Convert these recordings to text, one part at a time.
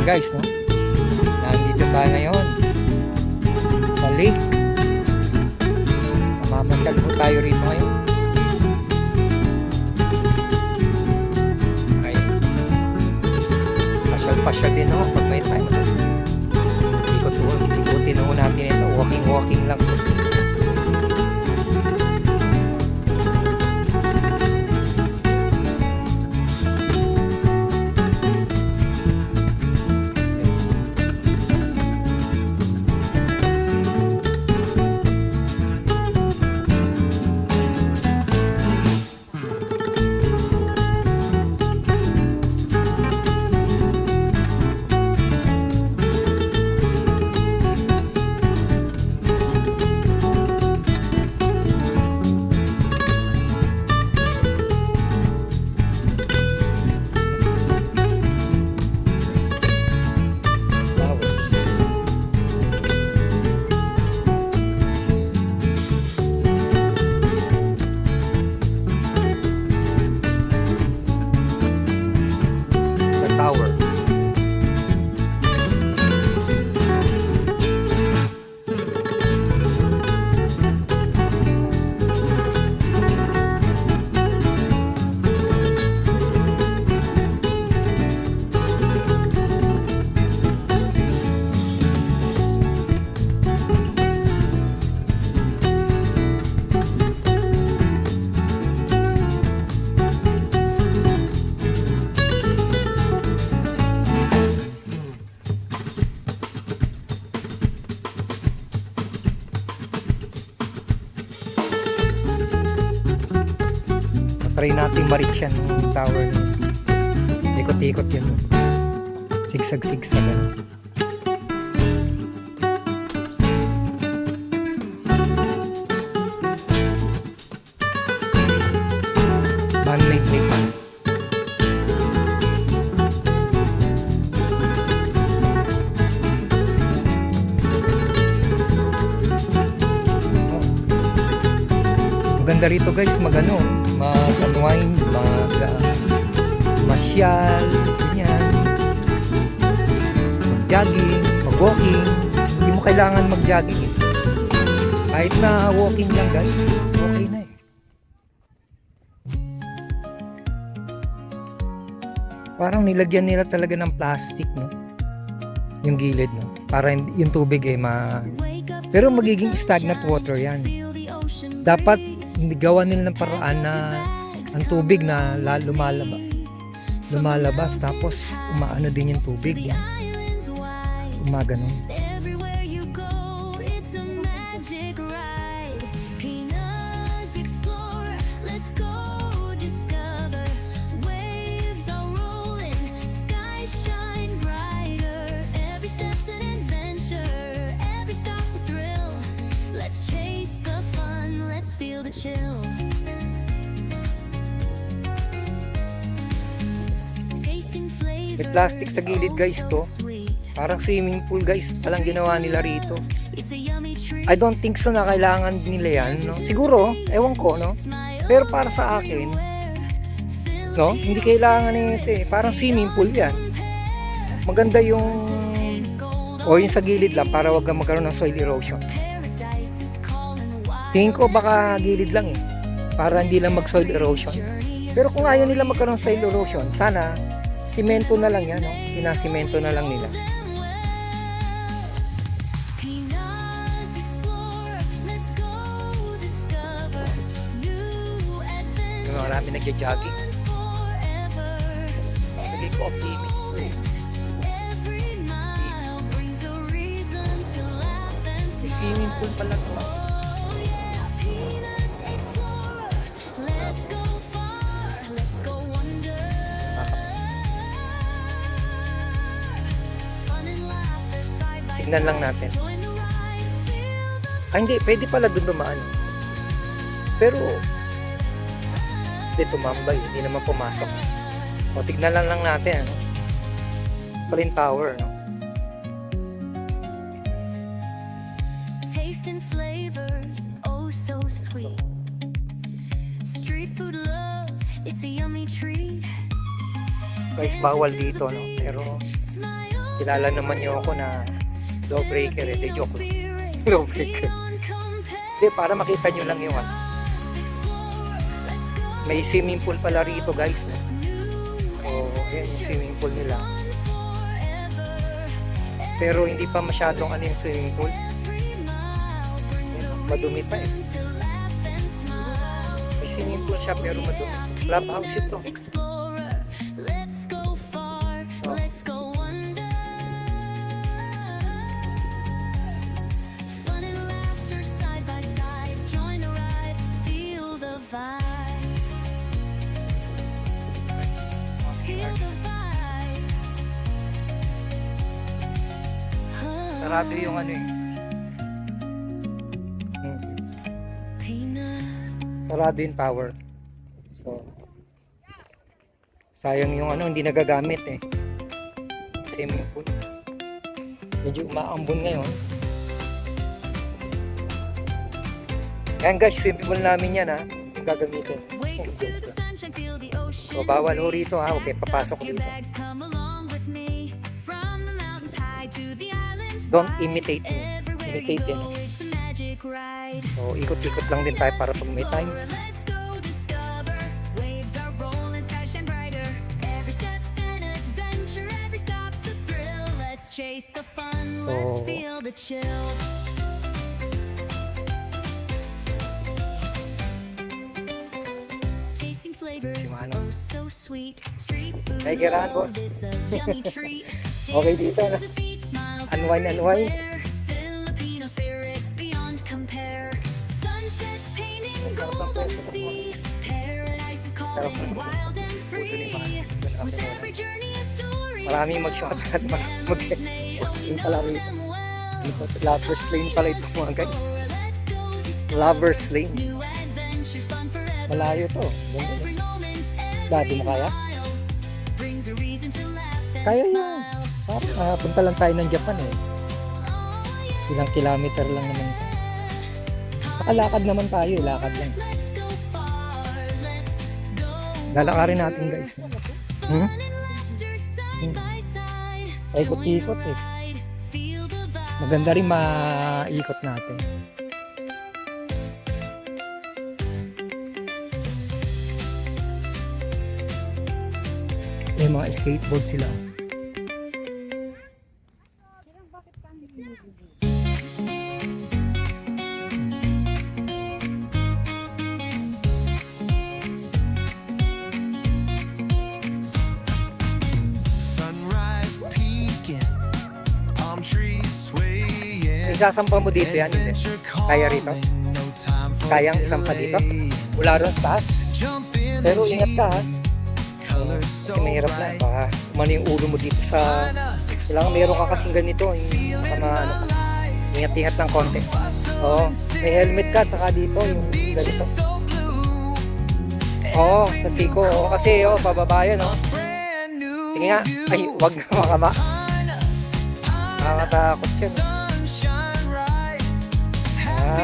guys, no? Nandito tayo ngayon sa lake. Mamamasyal po tayo rito ngayon. Ay, pasyal-pasyal din ako pag may time. Ikutin ho natin ito. Walking lang. Tower. Try natin ma-reach yan yung tower. Ikot-ikot yun. Sigsag-sigsag. Man-made lake. Maganda rito guys, mag-unwind, masyal, ganyan, mag-jogging, mag-walking. Hindi mo kailangan mag-jogging eh. Kahit na walking lang guys, okay na eh. Parang nilagyan nila talaga ng plastic, no? Yung gilid, no? Para yung tubig eh pero magiging stagnant water yan. Dapat hindi gawa nila ng paraan na ang tubig na lumalabas tapos umaano din yung tubig yan. Umaganon. Chill. May plastic sa gilid guys to. Parang swimming pool guys. Palang ginawa nila rito. I don't think so na kailangan nila yan, no? Siguro, ewan ko, no? Pero para sa akin, no? Hindi kailangan nito eh. Parang swimming pool yan. Maganda yung yung sa gilid lang para wag kang magkaroon ng soil erosion. Tingin ko baka gilid lang eh. Para hindi lang mag-soil erosion. Pero kung ayaw nila magkaroon ng soil erosion, sana simento na lang yan, no? Pinasimento na lang nila. Yung marami nagja-jogging. Lagay ko optimist. Swimming pool pala to. Tignan lang natin. Hindi, pwede pala doon dumaan. Pero hindi tumambay, hindi naman pumasok. O tignan lang natin, ano? Pa rin tower, no? Taste and flavors, oh so sweet. Street food love, it's a yummy treat. Guys, bawal dito, no? Pero Kilala naman niyo ako na law breaker eh. De joke lang. Law breaker. Hindi, para makita nyo lang yung ano. May swimming pool pala rito guys. No? So, ayan yung swimming pool nila. Pero hindi pa masyadong ano yung swimming pool. Ayan, madumi pa eh. May swimming pool siya pero madumi. Clubhouse ito. Let's go far, let's go wonder. Fun and laughter side by side. Join the ride, feel the vibe. Feel the vibe. Sarado yung ano eh. Sarado yung tower. So, sayang yung ano, hindi nagagamit eh. Swimming pool. Medyo umaambon ngayon. Ayan guys, swimming pool namin yan ha. Yung gagamitin. Wake up to the sunshine, feel the ocean. So, bawal ho rito ha. Okay, papasok Your dito. bags come along with me. From the mountains high to the islands Don't wide. imitate me. Everywhere we Imitate go, yan. it's a magic ride. So, ikot-ikot lang din tayo para pag may time. Let's go discover. Waves are rolling, sky shine brighter. Every step's an adventure, every stop's a thrill. Let's chase the fun, let's So- feel the chill. Tasting flavors, Si Manong. oh so sweet. Street food, Ay, gerahan, love, boss. it's a yummy treat. Okay dito, no? Taste of the beat, smiles Unwind, unwind. everywhere. Filipino spirit beyond compare. Sunsets painting gold on the sea. Paradise is calling, wild and free. With every journey a story. Maraming mag-shot at mag-lane pala rito. Lovers lane pala ito mga guys. Let's go discover Lovers lane. new adventures, fun forever. Malayo to. Ganda. Every moment, Dati mo every kaya? mile brings a reason to laugh and Kaya yan. smile. Parang punta lang tayo ng Japan eh. Ilang kilometer lang naman. Nakalakad naman tayo, lakad lang. Let's go far, let's go Lalakarin natin guys. Hmm? fun and laughter side by side. Ay, ikot-ikot eh. Ride, feel the vibe. Maganda rin maikot natin. May mga skateboard sila. Sunrise peeking, palm trees swaying. Isasampa mo dito yan, hindi? Kaya rito? Kayang isampa dito? Mula ron sa taas? Pero ingat ka ha. Kasi mahirap na. Baka umano yung ulo mo dito sa... Kailangan meron ka kasing ganito. Yung sama, ano ka. Ingat-ingat ng konti. Oo. May helmet ka. Saka dito yung ganito. Oo. Sa siko. Oo. Kasi pababa yan. Sige nga. Ay, wag na makama. Nakakatakot yan.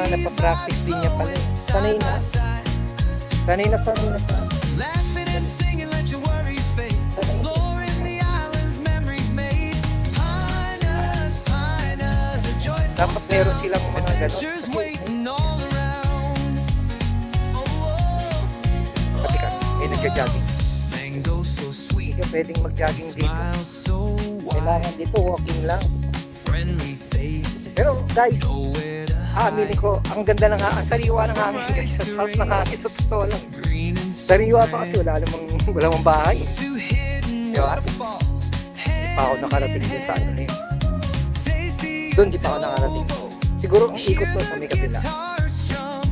Napapractice din niya pala. Sanay na. Sanay na. Laughing and singing, let your worries fade. Exploring the islands, memories made. Pinus, a joyful Dapat meron silang mga gano'n. adventures waiting all around. Pati ka, may nagja-jogging. Mango so sweet, Hindi ka pwedeng mag-jogging dito. smile so Kailangan wide, dito, walking lang. friendly faces. Pero guys, Nowhere to aminin hide. ko, ang ganda ng ang sariwa ng hangin guys. Sa sarap ng hangin sa totoo lang. Green and Sariwa pa kasi wala namang bahay. to hidden Diba? waterfalls. Di pa ako nakarating dun sa ano na yun. Tasty Doon di pa ako nakarating. Siguro ang ikot doon sa may kabila. guitar strum.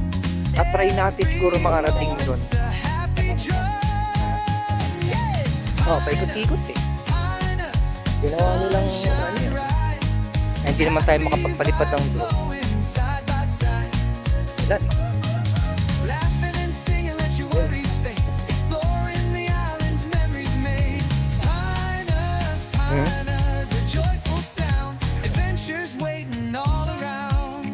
At try natin siguro makarating doon. It's a happy drum. Oh, paikot-ikot eh. Pinus, Ginawa nilang ano yun. right, Ay, hindi naman tayo makapagpalipad ng drone. going side by side. Wala eh. Laughing and singing, let your worries fade. Exploring the islands, memories made. Pinus, a joyful sound. Adventures waiting all around.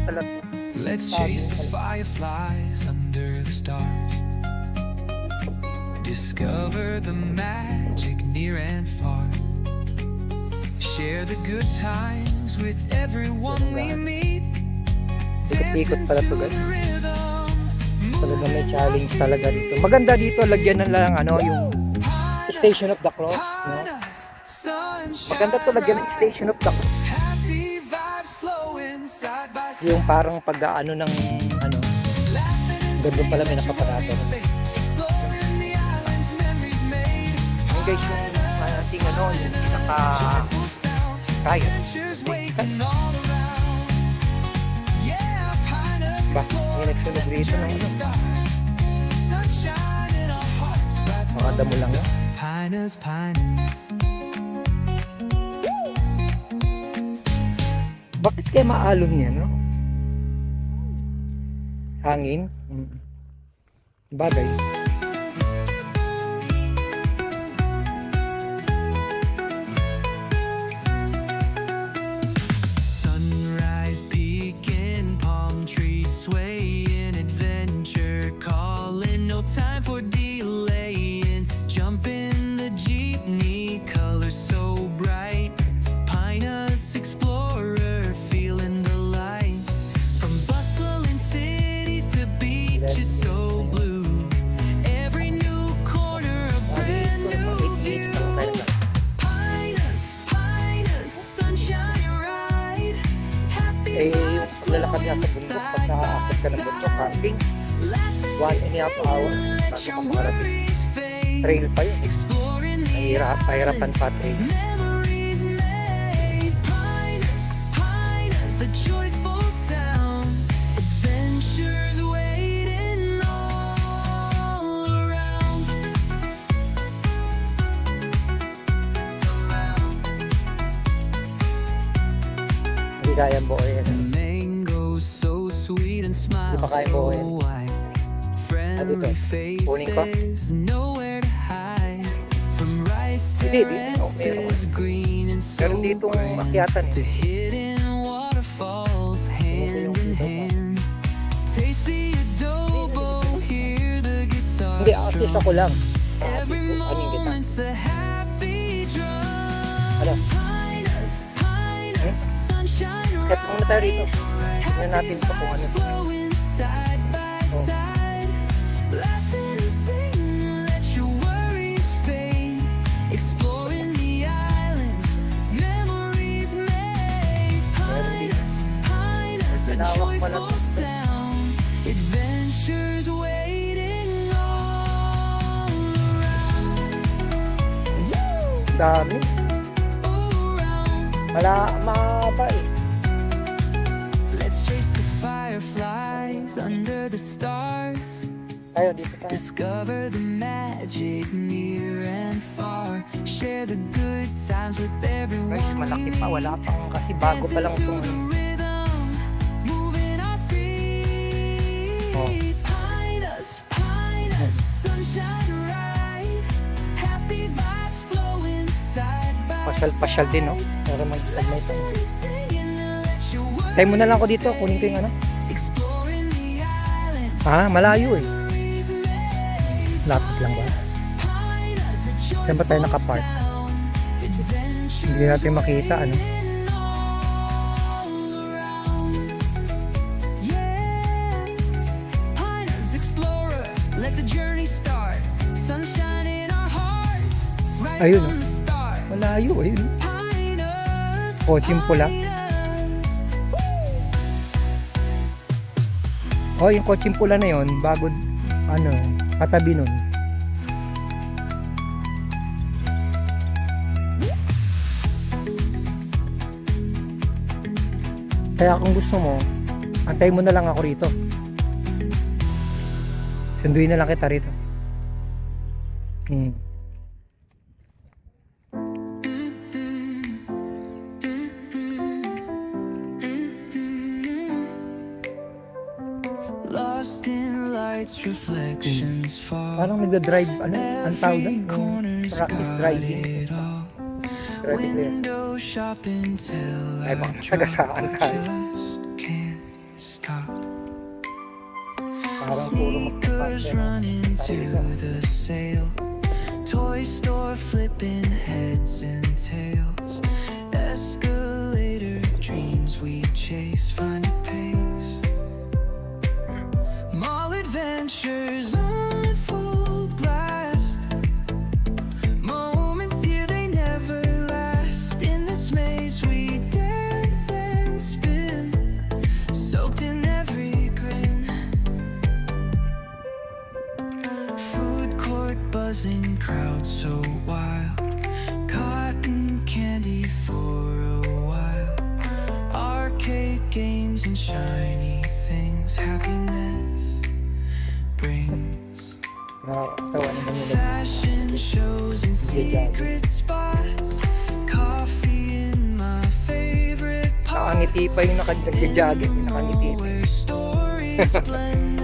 Pala to. Let's chase the fireflies under the stars. Discover the magic near and far. Share the good times with everyone we meet. Ikot-ikot pala to guys. The rhythm, Talaga may challenge talaga dito. Maganda dito, lagyan na lang ano, yung Station of the Cross. No? sunshine, Maganda to lagyan ng Station of the Cross. happy vibes flowing side by side. Yung parang pag-ano ng ano, ganda pala may nakaparado. Exploring the islands memories made. Yung guys, yung ating ano, yung pinaka-sky. Adventures waiting all around. Yeah, Pinus Ba? May nagsunog rito ng ano. sunshine in our hearts. Bright Makada mo lang yun. Pinus, Pinus. Bakit kaya maalon niya, no? Hangin? Bagay. Sunrise peeking, palm trees swaying, adventure calling, no time for delaying. Jump in the jeepney, colors so bright. Pinus explorer, feeling the light. From bustling cities to beaches so blue. Every new corner a brand new view. Pinus, Pinus, sunshine ride. Happy Eh, yung vibes paglalakad nga sa bundok, pagka aakit ka ng bundok camping, 1.5 hours bago ka makarating. Trail pa yun. Pahirapan pa trails. Memories made. Pinus, Pinus, a joyful sound. Adventures waiting all around. Hindi kaya buoyin. Mango so sweet and smile Di ba kaya so buuin? wide. dito. Friendly Kunin ko. faces, nowhere to hide. From rice Hindi, dito. Oh, meron. terraces, green and so Meron ditong grand, akyatan to eh. hidden waterfalls, hand in hand. Taste the adobo, hear the guitar Hindi, at least ako lang. Every Anong kita? moment's a happy drum. Ano? Pinus, Pinus, sunshine Kahit muna tayo rito. Tingnan natin ito kung ano. flowing side by Oh. side. Laughing and singing, let your worries fade. Exploring the islands, memories made. Pinus, Pinus, a Malawak pala joyful to. sound. Adventures waiting all around. Dami. Around. Mahaba eh. Let's chase the fireflies under the stars. Tayo, dito tayo. Discover the magic near and far. Share the good times with everyone. Guys, malaki pa. Wala pang kasi bago pa lang Dancing to itong the rhythm, moving our feet. Oh. Pinus, Pinus, sunshine right. Happy vibes flowing side by pasyal-pasyal din, no? Para mag-admit ito. singing, let your words Tayo muna lang ako dito. Kunin ko yung ano. exploring the islands. Ah, malayo eh. Lapit lang ba? Saan ba tayo nakapark? Hindi natin makita, ano? Ayun, oh. Malayo, ayun. Kotseng pula. Oh, yung kotseng pula na yun, bago, ano, katabi nun. Kaya kung gusto mo, antay mo na lang ako rito. Sunduin na lang kita rito. Lost in lights, reflections fall. Parang nagda-drive, ano, ang tawag doon? Every Yung corner's practice got driving. it all. Driving lesson. Window shopping till Ay, I baka drop, sagasaan but tayo. just can't stop. Parang puro Sneakers magpapasya. run into the sail. Toy store flipping heads and tails. Escalator dreams we chase find a pace. Mall adventures on full blast. Moments here they never last. In this maze we dance and spin, soaked in every grin. Food court buzzing, crowd so wild. Cotton candy for a while. Arcade games and shiny things. Happiness brings. Nakakatawa naman nila. Fashion shows and secret spots. Coffee in my favorite pot. Nakangiti pa yung nag-jogging. Nakangiti pa. Where stories blend